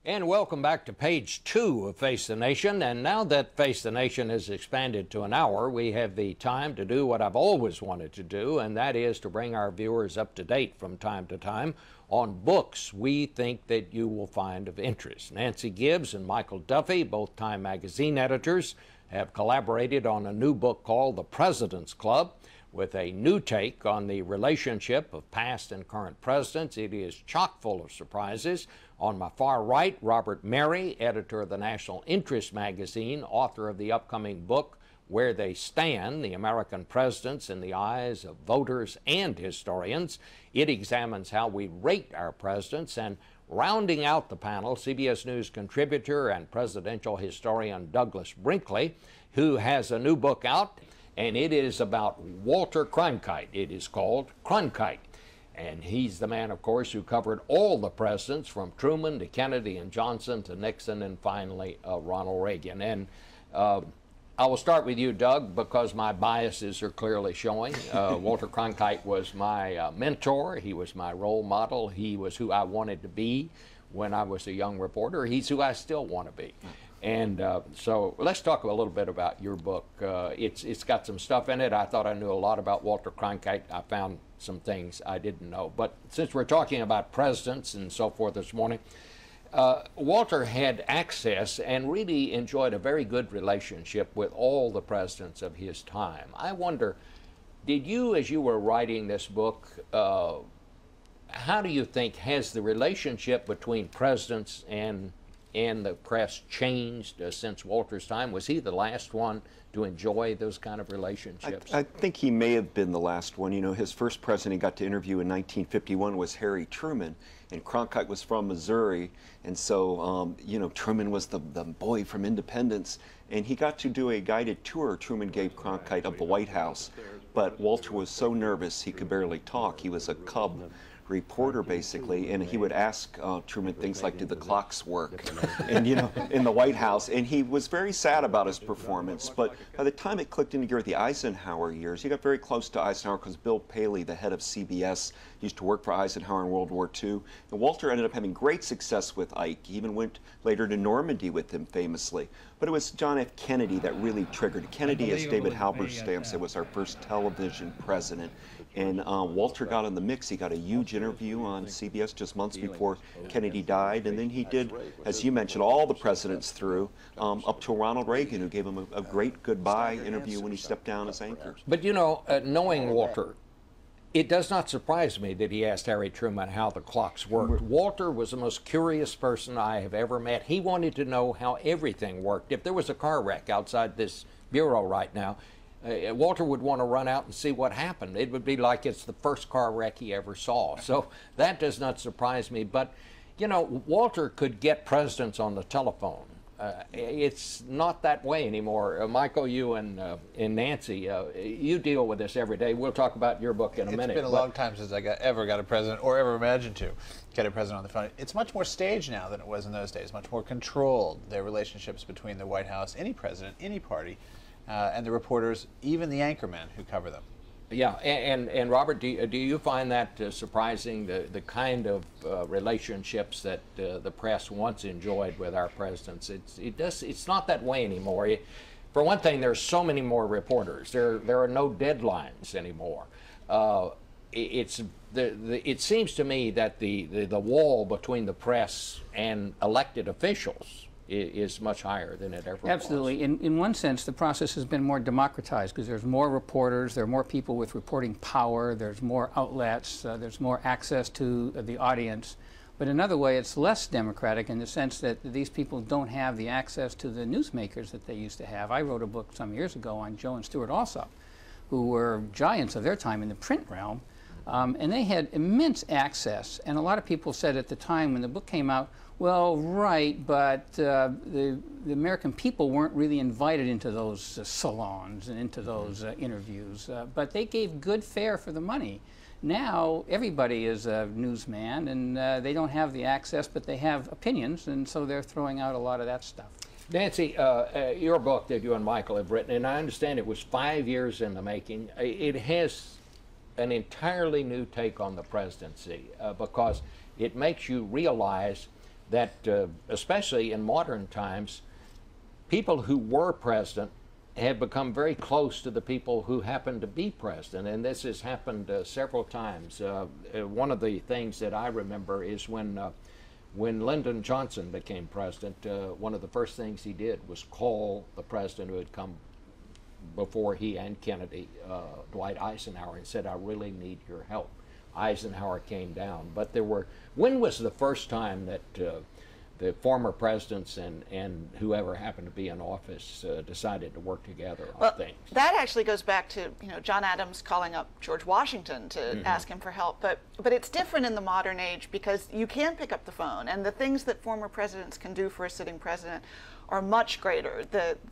And welcome back to page 2 of Face the Nation. And now that Face the Nation has expanded to an hour, we have the time to do what I've always wanted to do, and that is to bring our viewers up to date from time to time on books we think that you will find of interest. Nancy Gibbs and Michael Duffy, both Time magazine editors, have collaborated on a new book called The President's Club, with a new take on the relationship of past and current presidents. It is chock full of surprises. On my far right, Robert Mary, editor of the National Interest magazine, author of the upcoming book, Where They Stand, The American Presidents in the Eyes of Voters and Historians. It examines how we rate our presidents. And rounding out the panel, CBS News contributor and presidential historian Douglas Brinkley, who has a new book out, and it is about Walter Cronkite. It is called Cronkite. And he's the man, of course, who covered all the presidents from Truman to Kennedy and Johnson to Nixon and finally Ronald Reagan. And I will start with you, Doug, because my biases are clearly showing. Walter Cronkite was my mentor. He was my role model. He was who I wanted to be when I was a young reporter. He's who I still want to be. And so let's talk a little bit about your book. It's got some stuff in it. I thought I knew a lot about Walter Cronkite. I found some things I didn't know. But since we're talking about presidents and so forth this morning, Walter had access and really enjoyed a very good relationship with all the presidents of his time. I wonder, did you, as you were writing this book, how do you think has the relationship between presidents and the press changed since Walter's time? Was he the last one to enjoy those kind of relationships? I think he may have been the last one. You know, his first president he got to interview in 1951 was Harry Truman, and Cronkite was from Missouri, and so, you know, Truman was the boy from Independence, and he got to do a guided tour Truman gave Cronkite of the White House, but Walter was so nervous he could barely talk. He was a cub reporter basically, and he would ask Truman things like, did the clocks work? And, you know, in the White House, and he was very sad about his performance. But by the time it clicked into gear, the Eisenhower years, he got very close to Eisenhower because Bill Paley, the head of CBS, used to work for Eisenhower in World War II. And Walter ended up having great success with Ike. He even went later to Normandy with him famously. But it was John F. Kennedy that really triggered. Kennedy, as David Halberstam said, was our first television president. And Walter got in the mix. He got a huge interview on CBS just months before Kennedy died. And then he did, as you mentioned, all the presidents through, up to Ronald Reagan, who gave him a great goodbye interview when he stepped down as anchor. But, you know, knowing Walter, it does not surprise me that he asked Harry Truman how the clocks worked. Walter was the most curious person I have ever met. He wanted to know how everything worked. If there was a car wreck outside this bureau right now, Walter would want to run out and see what happened. It would be like it's the first car wreck he ever saw. So that does not surprise me. But, you know, Walter could get presidents on the telephone. It's not that way anymore. Michael, you and Nancy, you deal with this every day. We'll talk about your book in a minute. It's been a long time since I ever got a president or ever imagined to get a president on the phone. It's much more staged now than it was in those days, much more controlled, the relationships between the White House, any president, any party, and the reporters, even the anchormen who cover them. Yeah, and Robert, do you find that surprising, the kind of relationships that the press once enjoyed with our presidents? It's not that way anymore. For one thing, there's so many more reporters. There are no deadlines anymore. It seems to me that the wall between the press and elected officials is much higher than it ever was. Absolutely. In one sense, the process has been more democratized because there's more reporters, there are more people with reporting power, there's more outlets, there's more access to the audience. But another way, it's less democratic in the sense that these people don't have the access to the newsmakers that they used to have. I wrote a book some years ago on Joe and Stuart Alsop, who were giants of their time in the print realm, and they had immense access. And a lot of people said at the time when the book came out, well, right, but the American people weren't really invited into those salons and into those interviews, but they gave good fare for the money. Now, everybody is a newsman, and they don't have the access, but they have opinions, and so they're throwing out a lot of that stuff. Nancy, your book that you and Michael have written, and I understand it was 5 years in the making, it has an entirely new take on the presidency because it makes you realize that especially in modern times, people who were president have become very close to the people who happen to be president, and this has happened several times. One of the things that I remember is when Lyndon Johnson became president, one of the first things he did was call the president who had come before he and Kennedy, Dwight Eisenhower, and said, "I really need your help." Eisenhower came down, but when was the first time that the former presidents and whoever happened to be in office decided to work together on things? That actually goes back to John Adams calling up George Washington to ask him for help. But it's different in the modern age because you can pick up the phone, and the things that former presidents can do for a sitting president are much greater,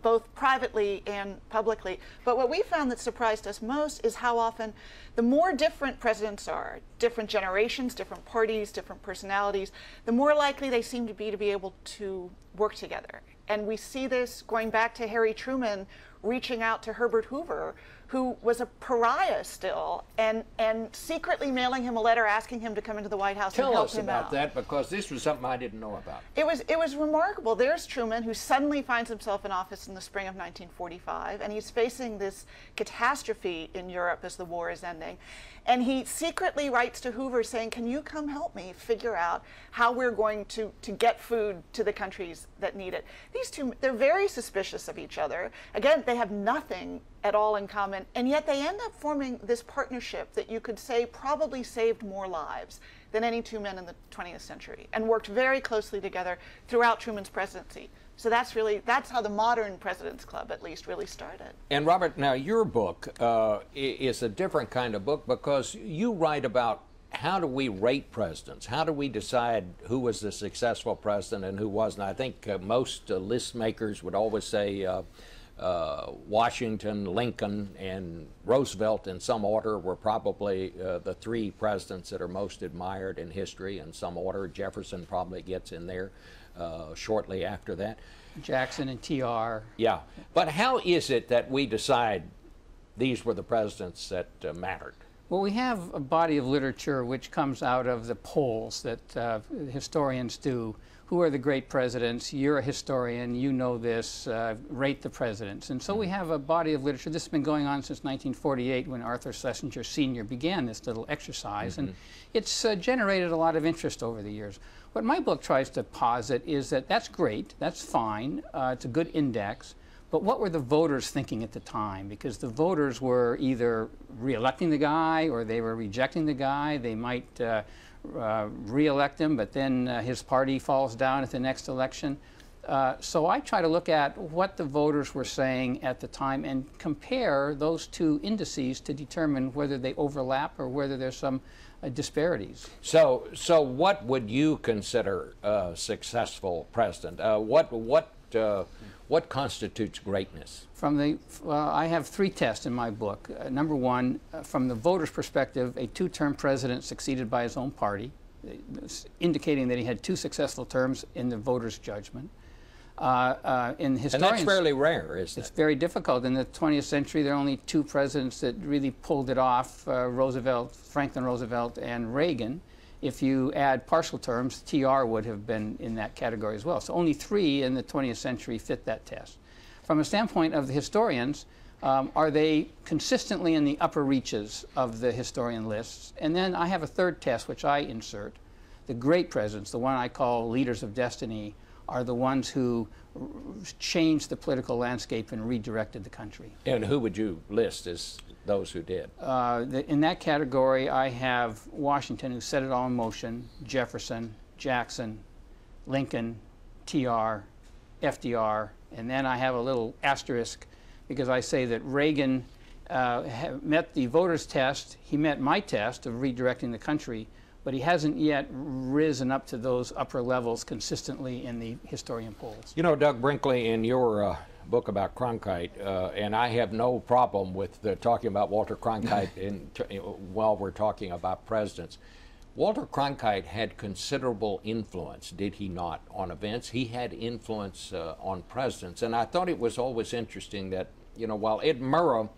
both privately and publicly. But what we found that surprised us most is how often the more different presidents are, different generations, different parties, different personalities, the more likely they seem to be able to work together. And we see this going back to Harry Truman reaching out to Herbert Hoover, who was a pariah still, and secretly mailing him a letter asking him to come into the White House and help him out. Tell us about that, because this was something I didn't know about. It was remarkable. There's Truman, who suddenly finds himself in office in the spring of 1945, and he's facing this catastrophe in Europe as the war is ending. And he secretly writes to Hoover saying, "Can you come help me figure out how we're going to get food to the countries that need it?" These two, they're very suspicious of each other. Again, they have nothing at all in common, and yet they end up forming this partnership that you could say probably saved more lives than any two men in the 20th century, and worked very closely together throughout Truman's presidency. So that's how the modern President's Club, at least, really started. And Robert, now your book is a different kind of book, because you write about how do we rate presidents? How do we decide who was the successful president and who wasn't? I think most list makers would always say Washington, Lincoln, and Roosevelt in some order were probably the three presidents that are most admired in history in some order. Jefferson probably gets in there shortly after that. Jackson and TR. Yeah, but how is it that we decide these were the presidents that mattered? Well, we have a body of literature which comes out of the polls that historians do. Who are the great presidents? You're a historian, you know this, rate the presidents. And so we have a body of literature. This has been going on since 1948 when Arthur Schlesinger Sr. began this little exercise. And it's generated a lot of interest over the years. What my book tries to posit is that that's great, that's fine, it's a good index, but what were the voters thinking at the time? Because the voters were either re-electing the guy or they were rejecting the guy. They might re-elect him, but then his party falls down at the next election. So I try to look at what the voters were saying at the time and compare those two indices to determine whether they overlap or whether there's some disparities. So what would you consider a successful president? What constitutes greatness? I have three tests in my book. Number one, from the voter's perspective, a two-term president succeeded by his own party, indicating that he had two successful terms in the voter's judgment. And that's fairly rare, isn't it? It's very difficult. In the 20th century, there are only two presidents that really pulled it off, Franklin Roosevelt and Reagan. If you add partial terms, TR would have been in that category as well. So only three in the 20th century fit that test. From a standpoint of the historians, are they consistently in the upper reaches of the historian lists? And then I have a third test, which I insert. The great presidents, the one I call leaders of destiny, are the ones who changed the political landscape and redirected the country. And who would you list as those who did? In that category, I have Washington, who set it all in motion, Jefferson, Jackson, Lincoln, TR, FDR, and then I have a little asterisk because I say that Reagan met the voters' test, he met my test of redirecting the country, but he hasn't yet risen up to those upper levels consistently in the historian polls. You know, Doug Brinkley, in your book about Cronkite, and I have no problem with talking about Walter Cronkite while we're talking about presidents. Walter Cronkite had considerable influence, did he not, on events? He had influence on presidents, and I thought it was always interesting that, you know, while Ed Murrah,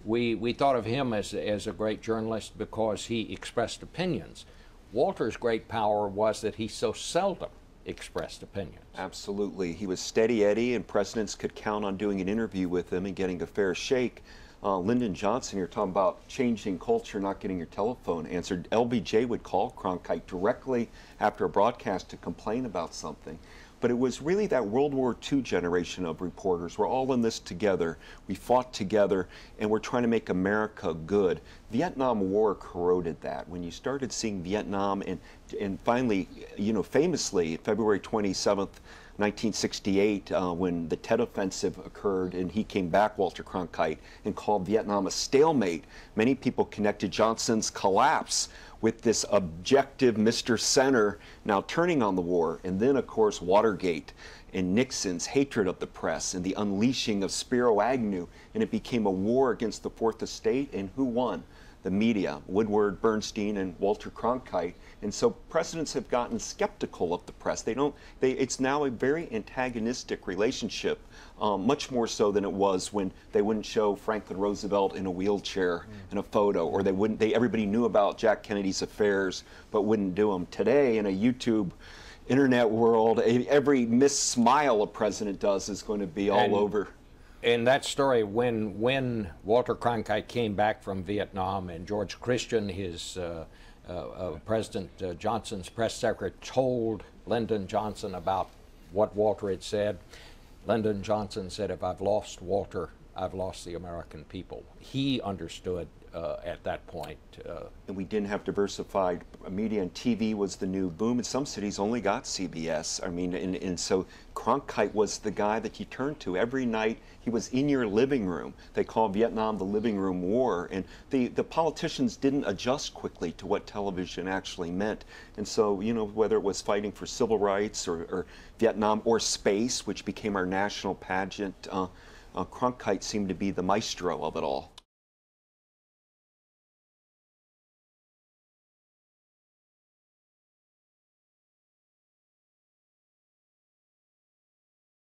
we thought of him as a great journalist because he expressed opinions. Walter's great power was that he so seldom expressed opinions. Absolutely. He was steady Eddie, and presidents could count on doing an interview with him and getting a fair shake. Lyndon Johnson, you're talking about changing culture, not getting your telephone answered. LBJ would call Cronkite directly after a broadcast to complain about something. But it was really that World War II generation of reporters. We're all in this together. We fought together, and we're trying to make America good. Vietnam War corroded that. When you started seeing Vietnam, and finally, you know, famously, February 27th, 1968, when the Tet Offensive occurred and he came back, Walter Cronkite, and called Vietnam a stalemate, many people connected Johnson's collapse with this objective Mr. Center now turning on the war. And then, of course, Watergate and Nixon's hatred of the press and the unleashing of Spiro Agnew. And it became a war against the Fourth Estate. And who won? The media, Woodward, Bernstein, and Walter Cronkite. And so presidents have gotten skeptical of the press. It's now a very antagonistic relationship, much more so than it was when they wouldn't show Franklin Roosevelt in a wheelchair in a photo, or everybody knew about Jack Kennedy's affairs but wouldn't do them. Today, in a YouTube internet world, every missmile a president does is going to be all over. In that story, when Walter Cronkite came back from Vietnam and George Christian, his President Johnson's press secretary, told Lyndon Johnson about what Walter had said, Lyndon Johnson said, "If I've lost Walter, I've lost the American people." He understood at that point. And we didn't have diversified media, and TV was the new boom. And some cities only got CBS. I mean, and so Cronkite was the guy that you turned to every night. He was in your living room. They called Vietnam the living room war. And the politicians didn't adjust quickly to what television actually meant. And so, you know, whether it was fighting for civil rights or Vietnam or space, which became our national pageant, Cronkite seemed to be the maestro of it all.